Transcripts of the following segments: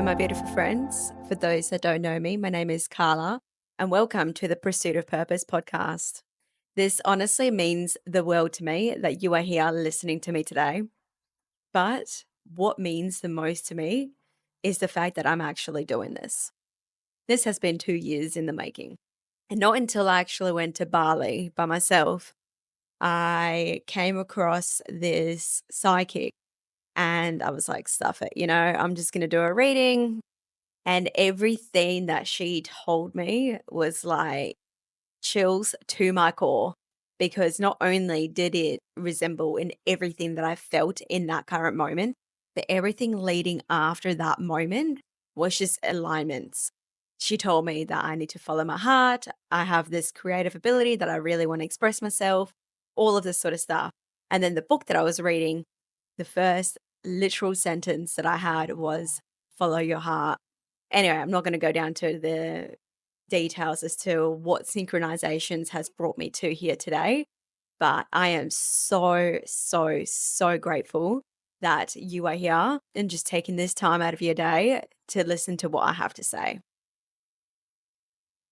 Hello, my beautiful friends. For those that don't know me, my name is Carla, and welcome to the Pursuit of Purpose podcast. This honestly means the world to me that you are here listening to me today. But what means the most to me is the fact that I'm actually doing this. This has been 2 years in the making. And not until I actually went to Bali by myself, I came across this psychic and I was like, stuff it, I'm just going to do a reading. And everything that she told me was like chills to my core because not only did it resemble in everything that I felt in that current moment, but everything leading after that moment was just alignments. She told me that I need to follow my heart. I have this creative ability that I really want to express myself, all of this sort of stuff. And then the book that I was reading, the first literal sentence that I had was follow your heart. Anyway, I'm not going to go down to the details as to what synchronizations has brought me to here today, but I am so grateful that you are here and just taking this time out of your day to listen to what I have to say.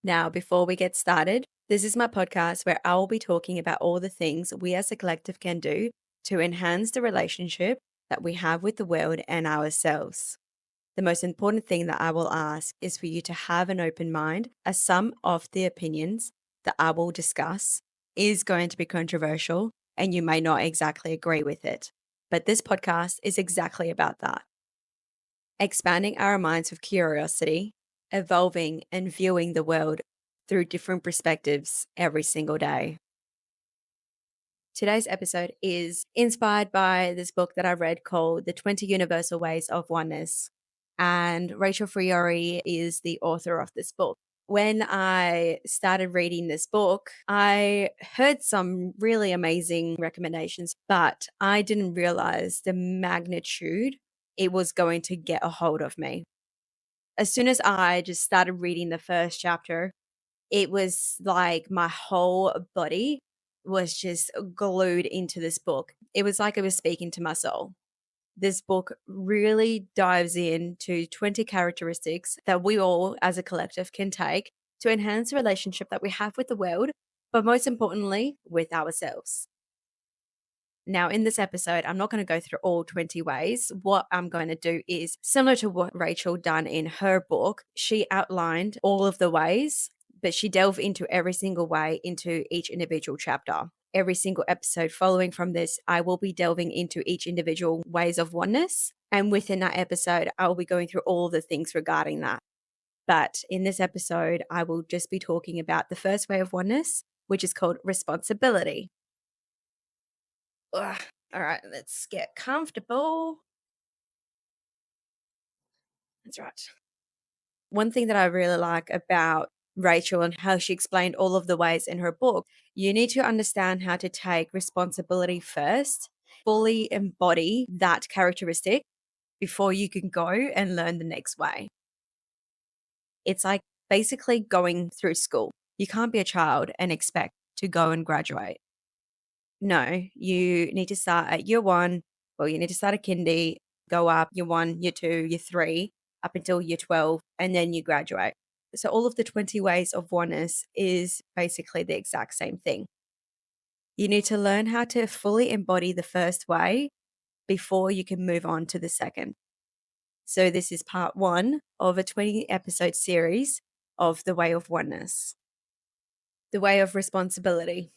Now, before we get started, this is my podcast where I will be talking about all the things we as a collective can do to enhance the relationship that we have with the world and ourselves. The most important thing that I will ask is for you to have an open mind, as some of the opinions that I will discuss is going to be controversial and you may not exactly agree with it. But this podcast is exactly about that. Expanding our minds with curiosity, evolving and viewing the world through different perspectives every single day. Today's episode is inspired by this book that I read called The 20 Universal Ways of Oneness. And Rachel Fiori is the author of this book. When I started reading this book, I heard some really amazing recommendations, but I didn't realize the magnitude it was going to get a hold of me. As soon as I just started reading the first chapter, it was like my whole body was just glued into this book. It was like it was speaking to my soul. This book really dives into 20 characteristics that we all as a collective can take to enhance the relationship that we have with the world, but most importantly, with ourselves. Now, in this episode, I'm not going to go through all 20 ways. What I'm going to do is similar to what Rachel done in her book. She outlined all of the ways, but she delved into every single way into each individual chapter. Every single episode following from this, I will be delving into each individual ways of oneness. And within that episode, I will be going through all the things regarding that. But in this episode, I will just be talking about the first way of oneness, which is called responsibility. Ugh. All right, let's get comfortable. That's right. One thing that I really like about Rachel and how she explained all of the ways in her book, you need to understand how to take responsibility first, fully embody that characteristic before you can go and learn the next way. It's like basically going through school. You can't be a child and expect to go and graduate. No, you need to start at year one. Well, you need to start at kindy, go up year one, year two, year three, up until year 12, and then you graduate. So all of the 20 ways of oneness is basically the exact same thing. You need to learn how to fully embody the first way before you can move on to the second. So this is part one of a 20 episode series of the way of oneness. The way of responsibility.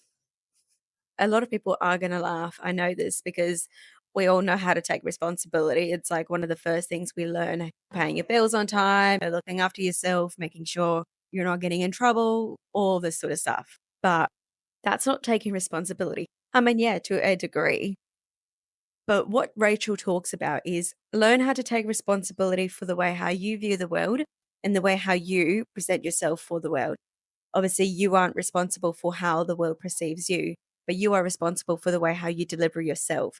A lot of people are going to laugh. I know this because we all know how to take responsibility. It's like one of the first things we learn, paying your bills on time, looking after yourself, making sure you're not getting in trouble, all this sort of stuff. But that's not taking responsibility. I mean, yeah, to a degree. But what Rachel talks about is learn how to take responsibility for the way how you view the world and the way how you present yourself for the world. Obviously, you aren't responsible for how the world perceives you, but you are responsible for the way how you deliver yourself.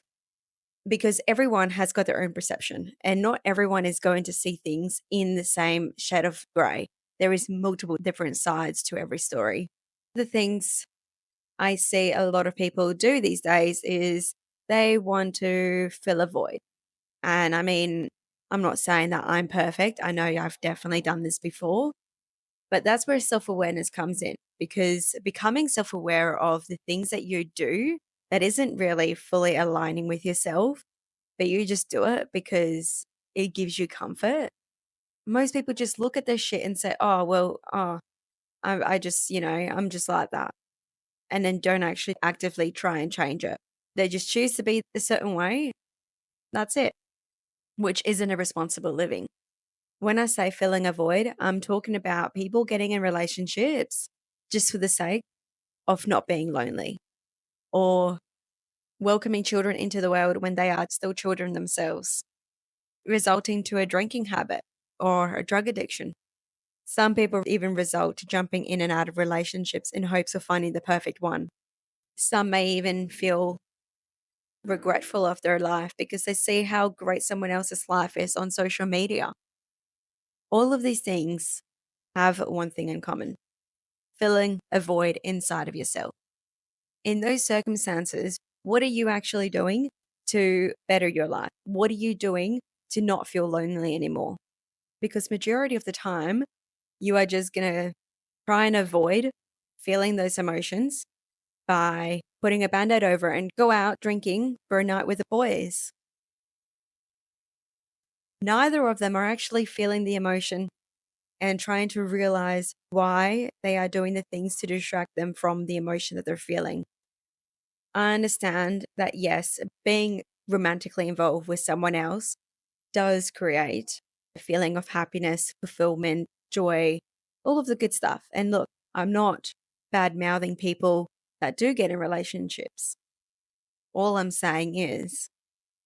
Because everyone has got their own perception and not everyone is going to see things in the same shade of grey. There is multiple different sides to every story. The things I see a lot of people do these days is they want to fill a void. And I mean, I'm not saying that I'm perfect. I know I've definitely done this before, but that's where self awareness comes in, because becoming self aware of the things that you do that isn't really fully aligning with yourself, but you just do it because it gives you comfort. Most people just look at their shit and say, oh, well, I just, I'm just like that. And then don't actually actively try and change it. They just choose to be a certain way. That's it, which isn't a responsible living. When I say filling a void, I'm talking about people getting in relationships just for the sake of not being lonely, or welcoming children into the world when they are still children themselves, resulting to a drinking habit or a drug addiction. Some people even result to jumping in and out of relationships in hopes of finding the perfect one. Some may even feel regretful of their life because they see how great someone else's life is on social media. All of these things have one thing in common: filling a void inside of yourself. In those circumstances, what are you actually doing to better your life? What are you doing to not feel lonely anymore? Because majority of the time, you are just going to try and avoid feeling those emotions by putting a band-aid over and go out drinking for a night with the boys. Neither of them are actually feeling the emotion and trying to realize why they are doing the things to distract them from the emotion that they're feeling. I understand that, yes, being romantically involved with someone else does create a feeling of happiness, fulfillment, joy, all of the good stuff. And look, I'm not bad mouthing people that do get in relationships. All I'm saying is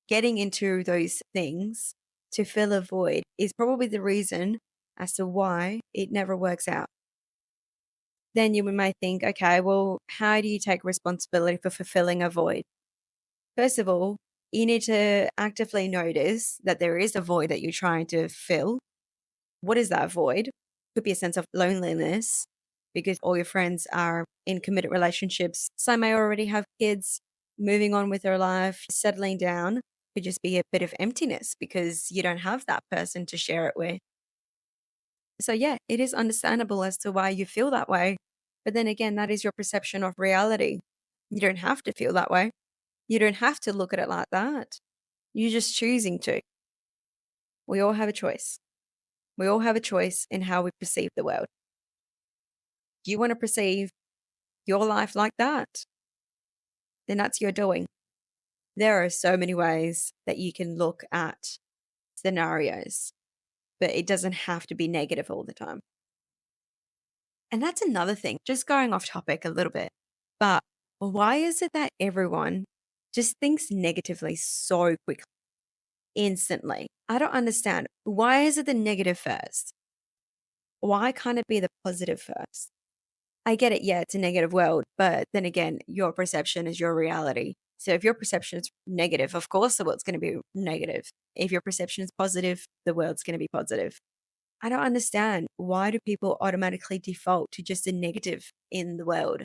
getting into those things to fill a void is probably the reason as to why it never works out. Then you might think, okay, well, how do you take responsibility for fulfilling a void? First of all, you need to actively notice that there is a void that you're trying to fill. What is that void? Could be a sense of loneliness because all your friends are in committed relationships. Some may already have kids, moving on with their life, settling down. Could just be a bit of emptiness because you don't have that person to share it with. So, yeah, it is understandable as to why you feel that way. But then again, that is your perception of reality. You don't have to feel that way. You don't have to look at it like that. You're just choosing to. We all have a choice. We all have a choice in how we perceive the world. Do you want to perceive your life like that? Then that's your doing. There are so many ways that you can look at scenarios, but it doesn't have to be negative all the time. And that's another thing, just going off topic a little bit. But why is it that everyone just thinks negatively so quickly, instantly? I don't understand. Why is it the negative first? Why can't it be the positive first? I get it. Yeah, it's a negative world. But then again, your perception is your reality. So if your perception is negative, of course the world's going to be negative. If your perception is positive, the world's going to be positive. I don't understand. Why do people automatically default to just the negative in the world?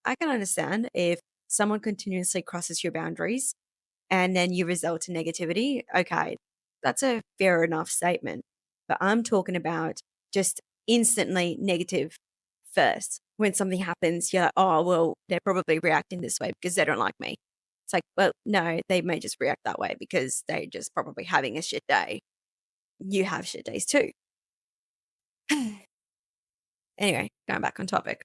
I can understand if someone continuously crosses your boundaries and then you result in negativity. Okay, that's a fair enough statement. But I'm talking about just instantly negative first. When something happens, you're like, oh, well, they're probably reacting this way because they don't like me. It's like, well, no, they may just react that way because they're just probably having a shit day. You have shit days too. Anyway, going back on topic.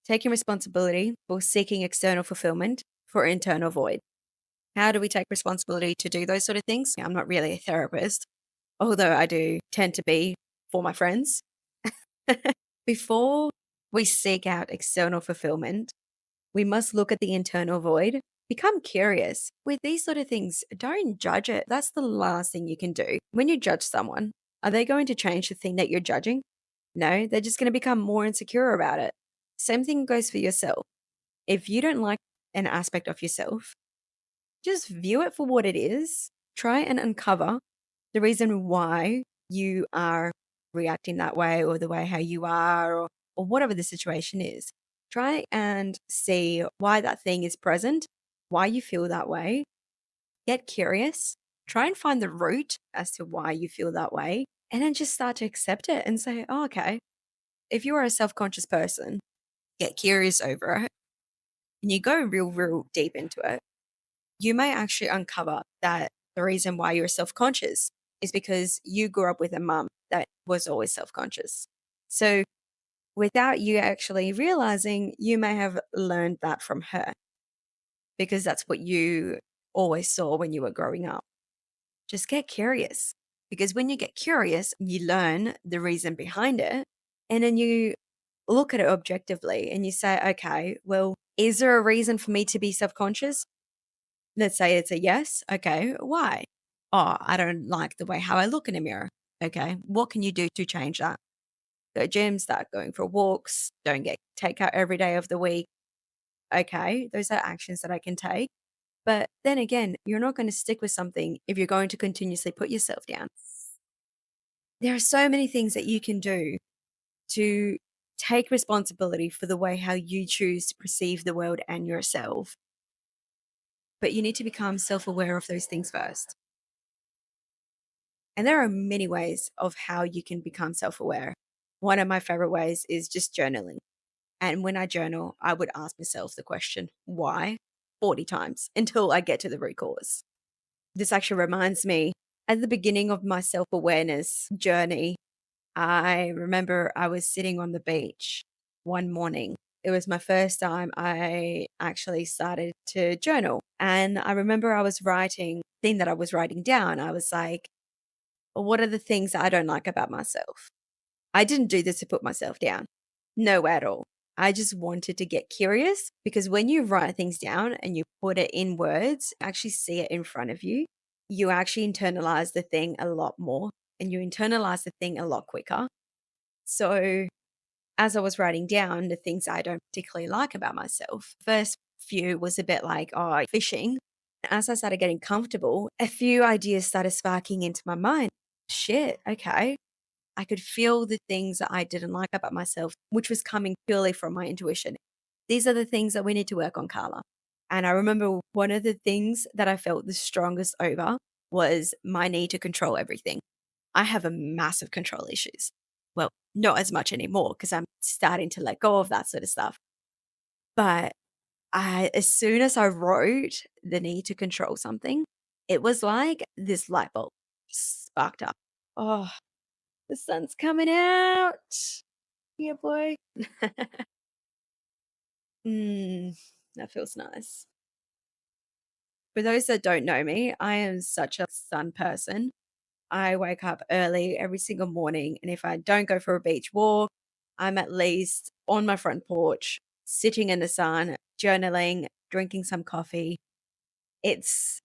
Taking responsibility for seeking external fulfillment for internal void. How do we take responsibility to do those sort of things? I'm not really a therapist, although I do tend to be for my friends. Before we seek out external fulfillment, we must look at the internal void. Become curious. With these sort of things, don't judge it. That's the last thing you can do. When you judge someone, are they going to change the thing that you're judging? No, they're just going to become more insecure about it. Same thing goes for yourself. If you don't like an aspect of yourself, just view it for what it is. Try and uncover the reason why you are reacting that way, or the way how you are, or whatever the situation is. Try and see why that thing is present, why you feel that way. Get curious Try and find the root as to why you feel that way, and then just start to accept it and say, oh, okay, if you are a self conscious person, get curious over it, and you go real, real deep into it, you may actually uncover that the reason why you're self conscious is because you grew up with a mum that was always self conscious. So, without you actually realizing, you may have learned that from her because that's what you always saw when you were growing up. Just get curious, because when you get curious, you learn the reason behind it. And then you look at it objectively and you say, okay, well, is there a reason for me to be self conscious? Let's say it's a yes. Okay. Why? Oh, I don't like the way how I look in a mirror. Okay. What can you do to change that? Go to gym, start going for walks, don't get takeout every day of the week. Okay. Those are actions that I can take. But then again, you're not going to stick with something if you're going to continuously put yourself down. There are so many things that you can do to take responsibility for the way how you choose to perceive the world and yourself. But you need to become self aware of those things first. And there are many ways of how you can become self aware. One of my favorite ways is just journaling. And when I journal, I would ask myself the question, why? 40 times until I get to the root cause. This actually reminds me, at the beginning of my self awareness journey, I remember I was sitting on the beach one morning. It was my first time I actually started to journal. And I remember I was writing, thing that I was writing down. I was like, well, what are the things that I don't like about myself? I didn't do this to put myself down. No, at all. I just wanted to get curious, because when you write things down and you put it in words, actually see it in front of you, you actually internalize the thing a lot more, and you internalize the thing a lot quicker. So, as I was writing down the things I don't particularly like about myself, first few was a bit like, oh, fishing. As I started getting comfortable, a few ideas started sparking into my mind. Shit, okay. I could feel the things that I didn't like about myself, which was coming purely from my intuition. These are the things that we need to work on, Carla. And I remember one of the things that I felt the strongest over was my need to control everything. I have a massive control issues. Well, not as much anymore because I'm starting to let go of that sort of stuff. But as soon as I wrote the need to control something, it was like this light bulb sparked up. Oh, the sun's coming out. Yeah, boy. That feels nice. For those that don't know me, I am such a sun person. I wake up early every single morning, and if I don't go for a beach walk, I'm at least on my front porch, sitting in the sun, journaling, drinking some coffee. It's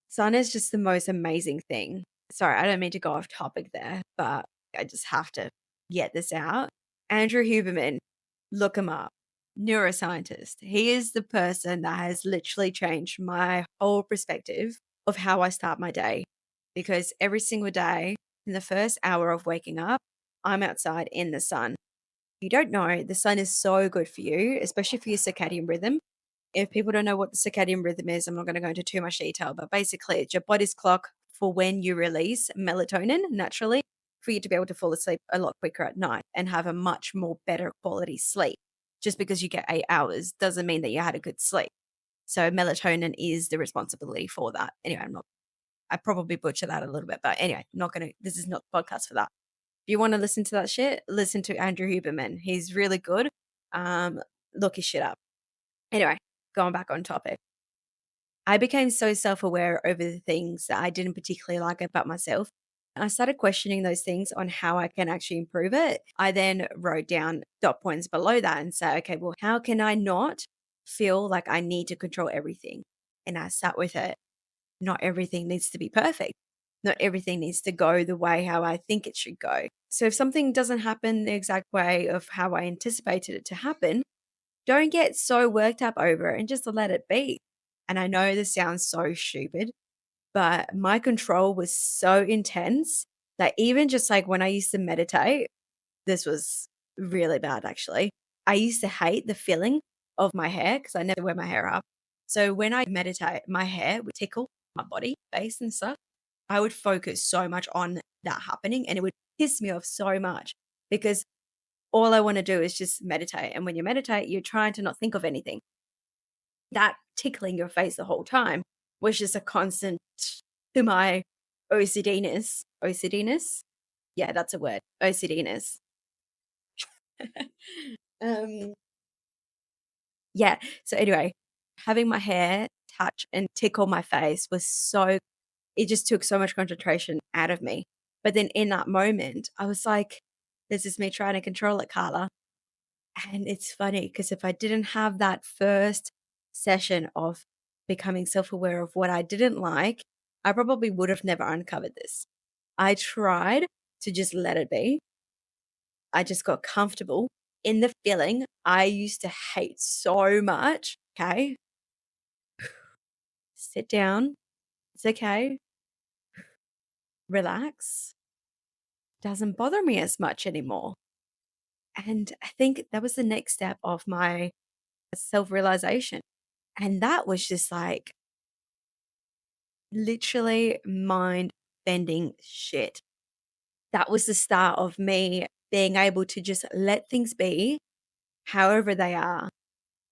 Sun is just the most amazing thing. Sorry, I don't mean to go off topic there, but I just have to get this out. Andrew Huberman, look him up. Neuroscientist. He is the person that has literally changed my whole perspective of how I start my day. Because every single day, in the first hour of waking up, I'm outside in the sun. If you don't know, the sun is so good for you, especially for your circadian rhythm. If people don't know what the circadian rhythm is, I'm not going to go into too much detail, but basically, it's your body's clock for when you release melatonin naturally for you to be able to fall asleep a lot quicker at night and have a much more better quality sleep. Just because you get 8 hours doesn't mean that you had a good sleep. So, melatonin is the responsibility for that. Anyway, I probably butcher that a little bit, but anyway, this is not the podcast for that. If you want to listen to that shit, listen to Andrew Huberman. He's really good. Um, Look his shit up. Anyway, going back on topic. I became so self aware over the things that I didn't particularly like about myself. I started questioning those things on how I can actually improve it. I then wrote down dot points below that and say, okay, well, how can I not feel like I need to control everything? And I sat with it. Not everything needs to be perfect. Not everything needs to go the way how I think it should go. So if something doesn't happen the exact way of how I anticipated it to happen, don't get so worked up over it and just let it be. And I know this sounds so stupid, but my control was so intense that even just like when I used to meditate, this was really bad actually. I used to hate the feeling of my hair because I never wear my hair up. So when I meditate, my hair would tickle my body, face and stuff. I would focus so much on that happening, and it would piss me off so much because all I want to do is just meditate. And when you meditate, you're trying to not think of anything. That tickling your face the whole time was just a constant to my OCD-ness. OCD-ness? Yeah, that's a word. OCD-ness. um, yeah. So anyway, having my hair touch and tickle my face was so it just took so much concentration out of me. But then in that moment, I was like, this is me trying to control it, Carla. And it's funny because if I didn't have that first session of becoming self aware of what I didn't like, I probably would have never uncovered this. I tried to just let it be. I just got comfortable in the feeling I used to hate so much. Okay. Sit down. It's okay. Relax. Doesn't bother me as much anymore. And I think that was the next step of my self realization. And that was just like literally mind bending shit. That was the start of me being able to just let things be however they are.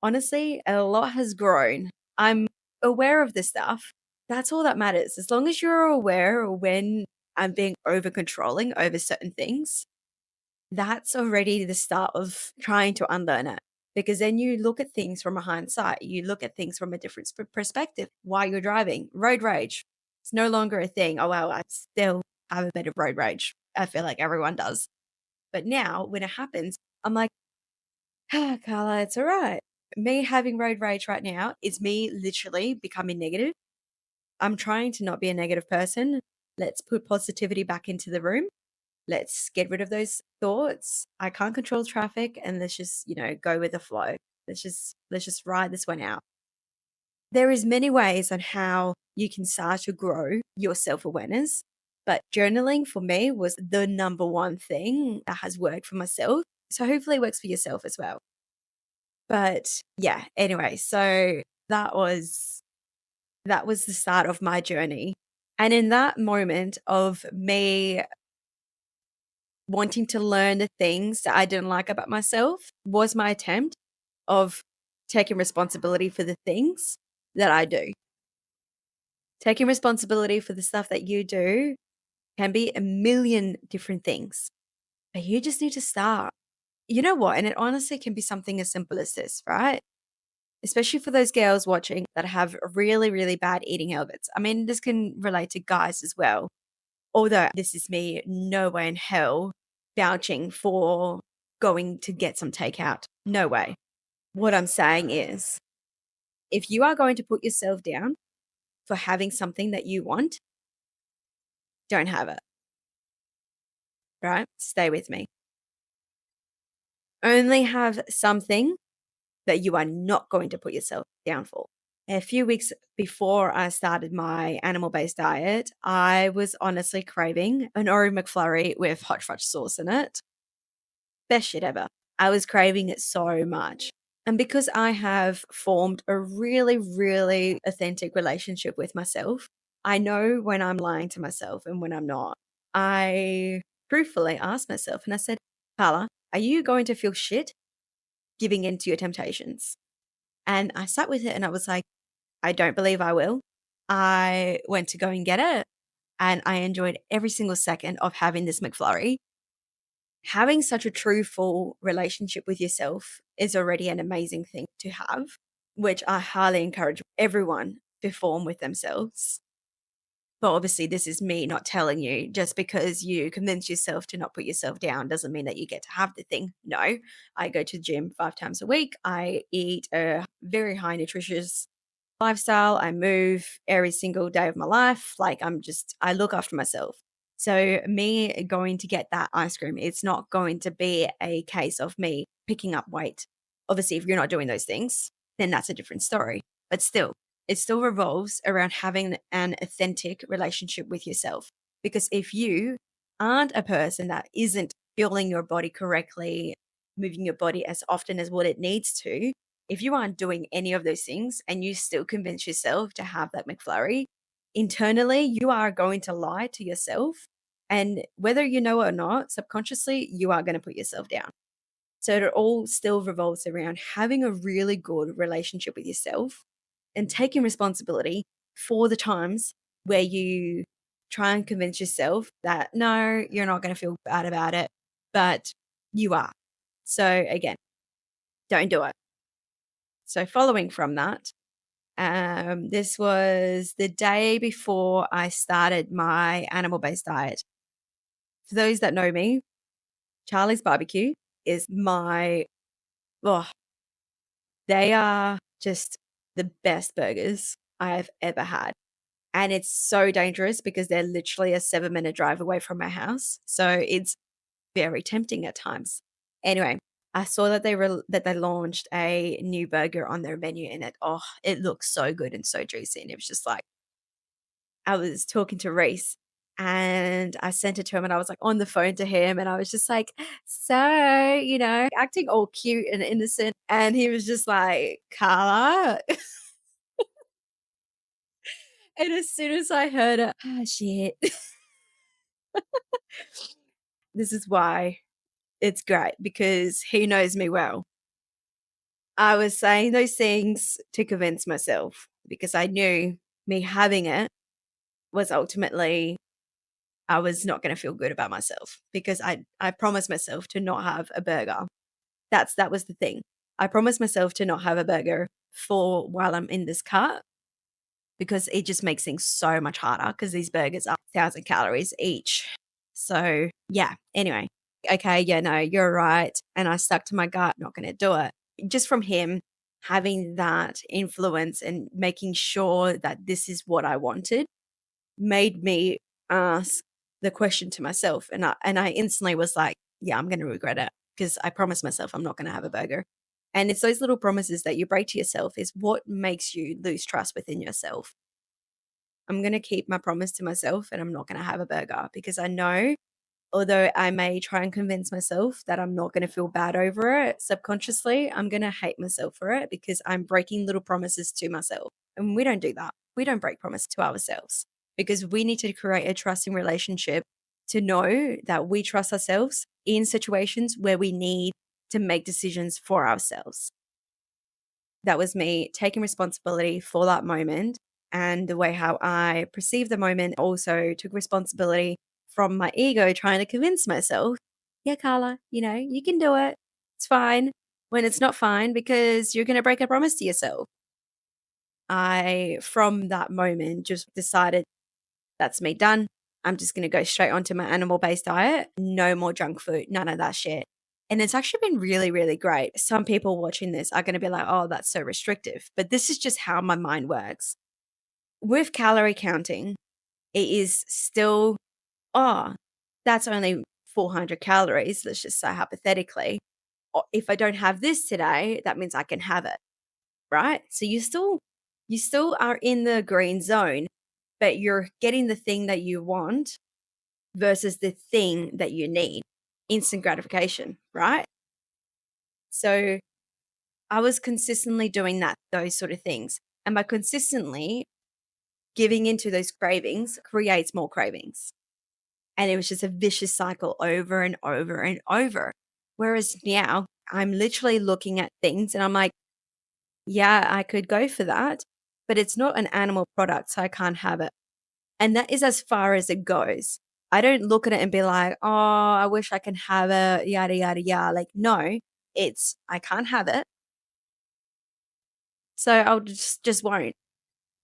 Honestly, a lot has grown. I'm aware of this stuff. That's all that matters. As long as you're aware when I'm being over controlling over certain things, that's already the start of trying to unlearn it. Because then you look at things from a hindsight, you look at things from a different perspective while you're driving. Road rage, it's no longer a thing. Oh, wow, I still have a bit of road rage. I feel like everyone does. But now when it happens, I'm like, ah, Carla, it's all right. Me having road rage right now is me literally becoming negative. I'm trying to not be a negative person. Let's put positivity back into the room. Let's get rid of those thoughts. I can't control traffic and let's just, go with the flow. Let's just ride this one out. There is many ways on how you can start to grow your self-awareness, but journaling for me was the number one thing that has worked for myself. So hopefully it works for yourself as well. But yeah, anyway, so that was the start of my journey. And in that moment of me wanting to learn the things that I didn't like about myself was my attempt of taking responsibility for the things that I do. Taking responsibility for the stuff that you do can be a million different things, but you just need to start. You know what? And it honestly can be something as simple as this, right? Especially for those girls watching that have really, really bad eating habits. I mean, this can relate to guys as well. Although this is me no way in hell vouching for going to get some takeout. No way. What I'm saying is, if you are going to put yourself down for having something that you want, don't have it, right? Stay with me. Only have something that you are not going to put yourself down for. A few weeks before I started my animal based diet, I was honestly craving an Oreo McFlurry with hot fudge sauce in it. Best shit ever. I was craving it so much. And because I have formed a really, really authentic relationship with myself, I know when I'm lying to myself and when I'm not. I truthfully asked myself and I said, Carla, are you going to feel shit giving in to your temptations? And I sat with it and I was like, I don't believe I will. I went to go and get it and I enjoyed every single second of having this McFlurry. Having such a truthful relationship with yourself is already an amazing thing to have, which I highly encourage everyone to form with themselves. But obviously, this is me not telling you just because you convince yourself to not put yourself down doesn't mean that you get to have the thing. No, I go to the gym 5 times a week. I eat a very high nutritious lifestyle. I move every single day of my life. Like I look after myself. So me going to get that ice cream, it's not going to be a case of me picking up weight. Obviously, if you're not doing those things, then that's a different story. But still, it still revolves around having an authentic relationship with yourself. Because if you aren't a person that isn't fueling your body correctly, moving your body as often as what it needs to, if you aren't doing any of those things and you still convince yourself to have that McFlurry, internally, you are going to lie to yourself. And whether you know it or not, subconsciously, you are going to put yourself down. So it all still revolves around having a really good relationship with yourself and taking responsibility for the times where you try and convince yourself that no, you're not going to feel bad about it, but you are. So again, don't do it. So following from that, this was the day before I started my animal based diet. For those that know me, Charlie's Barbecue is my, oh, they are just the best burgers I've ever had. And it's so dangerous because they're literally a 7-minute drive away from my house. So it's very tempting at times. Anyway, I saw that they launched a new burger on their menu and it looks so good and so juicy. And it was just like I was talking to Reese and I sent it to him and I was like on the phone to him and I was just like, so, acting all cute and innocent. And he was just like, Carla. And as soon as I heard it, shit. This is why it's great because he knows me well. I was saying those things to convince myself because I knew me having it was ultimately I was not going to feel good about myself because I promised myself to not have a burger. That was the thing. I promised myself to not have a burger for while I'm in this cut because it just makes things so much harder because these burgers are 1,000 calories each. So, yeah, anyway. Okay, yeah, no, you're right. And I stuck to my gut, not going to do it. Just from him having that influence and making sure that this is what I wanted made me ask the question to myself. And I instantly was like, yeah, I'm going to regret it because I promised myself I'm not going to have a burger. And it's those little promises that you break to yourself is what makes you lose trust within yourself. I'm going to keep my promise to myself and I'm not going to have a burger because I know, although I may try and convince myself that I'm not going to feel bad over it, subconsciously, I'm going to hate myself for it because I'm breaking little promises to myself. And we don't do that. We don't break promises to ourselves because we need to create a trusting relationship to know that we trust ourselves in situations where we need to make decisions for ourselves. That was me taking responsibility for that moment and the way how I perceived the moment also took responsibility from my ego trying to convince myself, yeah, Carla, you can do it. It's fine. When it's not fine because you're going to break a promise to yourself. I, from that moment, just decided that's me done. I'm just going to go straight onto my animal based diet. No more junk food, none of that shit. And it's actually been really, really great. Some people watching this are going to be like, oh, that's so restrictive. But this is just how my mind works. With calorie counting, it is still, oh, that's only 400 calories. Let's just say hypothetically. If I don't have this today, that means I can have it. Right. So you still are in the green zone, but you're getting the thing that you want versus the thing that you need. Instant gratification, right? So I was consistently doing those sort of things. And by consistently giving into those cravings creates more cravings. And it was just a vicious cycle over and over and over. Whereas now I'm literally looking at things and I'm like, yeah, I could go for that, but it's not an animal product, so I can't have it. And that is as far as it goes. I don't look at it and be like, oh, I wish I can have it, yada, yada, yada. Like, no, it's, I can't have it. So I'll just won't.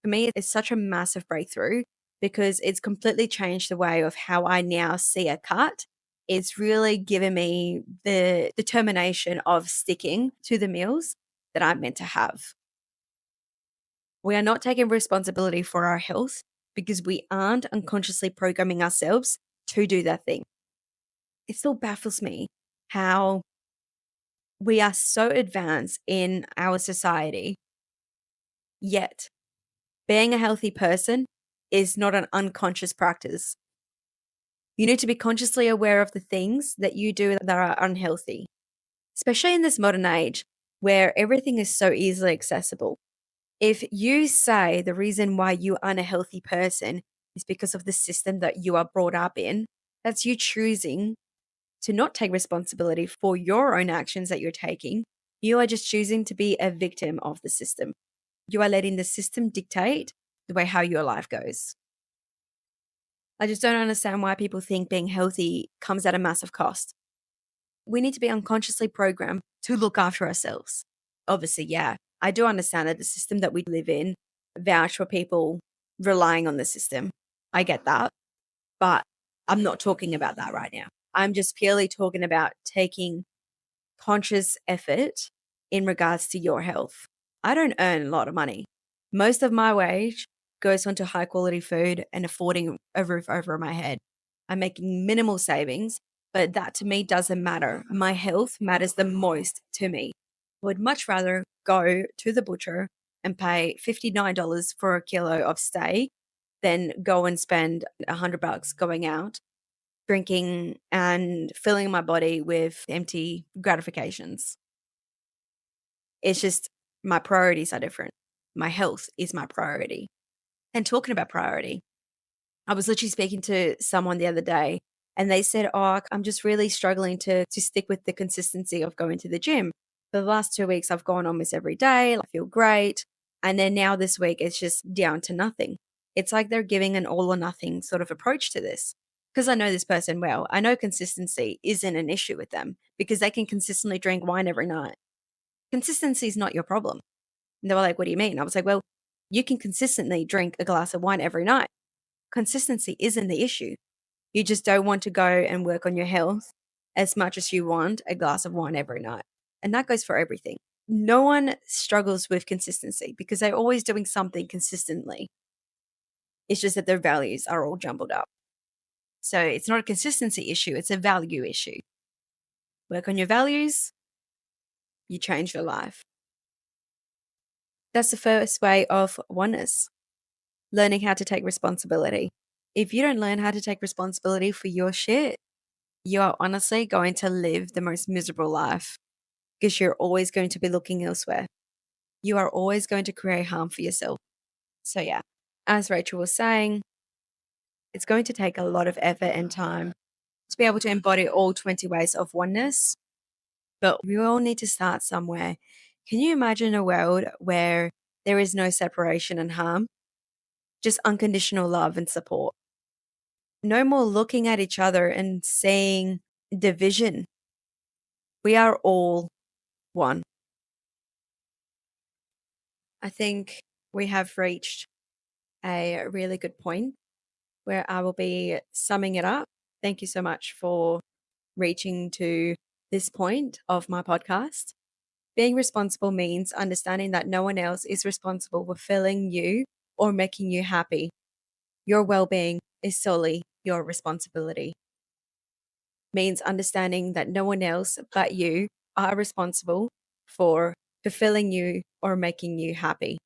For me, it's such a massive breakthrough because it's completely changed the way of how I now see a cut. It's really given me the determination of sticking to the meals that I'm meant to have. We are not taking responsibility for our health because we aren't unconsciously programming ourselves to do that thing. It still baffles me how we are so advanced in our society, yet being a healthy person is not an unconscious practice. You need to be consciously aware of the things that you do that are unhealthy, especially in this modern age where everything is so easily accessible. If you say the reason why you are a healthy person is because of the system that you are brought up in, that's you choosing to not take responsibility for your own actions that you're taking. You are just choosing to be a victim of the system. You are letting the system dictate the way how your life goes. I just don't understand why people think being healthy comes at a massive cost. We need to be unconsciously programmed to look after ourselves. Obviously, yeah, I do understand that the system that we live in vouch for people relying on the system. I get that, but I'm not talking about that right now. I'm just purely talking about taking conscious effort in regards to your health. I don't earn a lot of money. Most of my wage goes onto high quality food and affording a roof over my head. I'm making minimal savings, but that to me doesn't matter. My health matters the most to me. I would much rather go to the butcher and pay $59 for a kilo of steak than go and spend $100 going out, drinking and filling my body with empty gratifications. It's just my priorities are different. My health is my priority. And talking about priority, I was literally speaking to someone the other day and they said, "Oh, I'm just really struggling to stick with the consistency of going to the gym. For the last 2 weeks, I've gone almost every day. I feel great. And then now this week, it's just down to nothing." It's like they're giving an all or nothing sort of approach to this. Because I know this person well, I know consistency isn't an issue with them because they can consistently drink wine every night. Consistency is not your problem. And they were like, "What do you mean?" I was like, "Well, you can consistently drink a glass of wine every night. Consistency isn't the issue. You just don't want to go and work on your health as much as you want a glass of wine every night." And that goes for everything. No one struggles with consistency because they're always doing something consistently. It's just that their values are all jumbled up. So it's not a consistency issue, it's a value issue. Work on your values, you change your life. That's the first way of oneness, learning how to take responsibility. If you don't learn how to take responsibility for your shit, you are honestly going to live the most miserable life because you're always going to be looking elsewhere. You are always going to create harm for yourself. So, yeah, as Rachel was saying, it's going to take a lot of effort and time to be able to embody all 20 ways of oneness, but we all need to start somewhere. Can you imagine a world where there is no separation and harm, just unconditional love and support? No more looking at each other and seeing division. We are all one. I think we have reached a really good point where I will be summing it up. Thank you so much for reaching to this point of my podcast. Being responsible means understanding that no one else is responsible for filling you or making you happy. Your well being is solely your responsibility. Means understanding that no one else but you are responsible for fulfilling you or making you happy.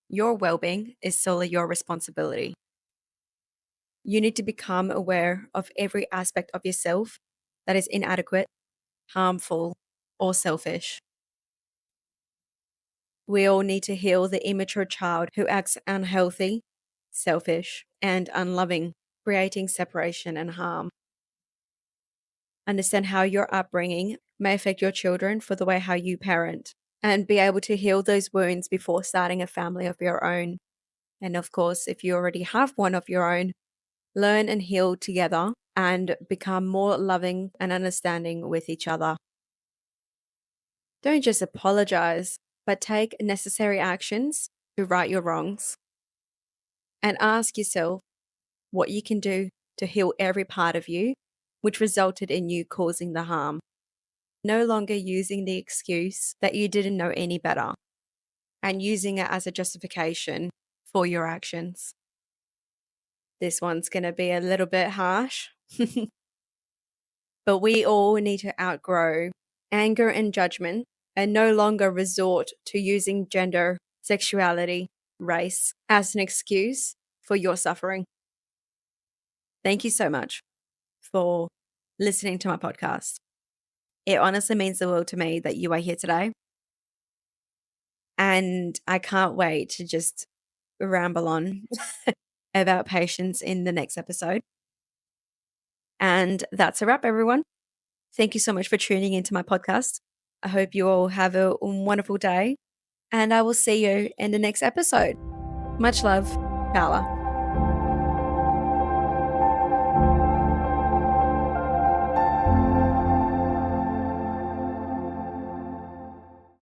Your well being is solely your responsibility. You need to become aware of every aspect of yourself that is inadequate, harmful, or selfish. We all need to heal the immature child who acts unhealthy, selfish, and unloving, creating separation and harm. Understand how your upbringing may affect your children for the way how you parent, and be able to heal those wounds before starting a family of your own. And of course, if you already have one of your own, learn and heal together and become more loving and understanding with each other. Don't just apologize, but take necessary actions to right your wrongs and ask yourself what you can do to heal every part of you which resulted in you causing the harm. No longer using the excuse that you didn't know any better and using it as a justification for your actions. This one's going to be a little bit harsh, but we all need to outgrow anger and judgment and no longer resort to using gender, sexuality, race as an excuse for your suffering. Thank you so much for listening to my podcast. It honestly means the world to me that you are here today. And I can't wait to just ramble on about patience in the next episode. And that's a wrap, everyone. Thank you so much for tuning into my podcast. I hope you all have a wonderful day, and I will see you in the next episode. Much love, Carla.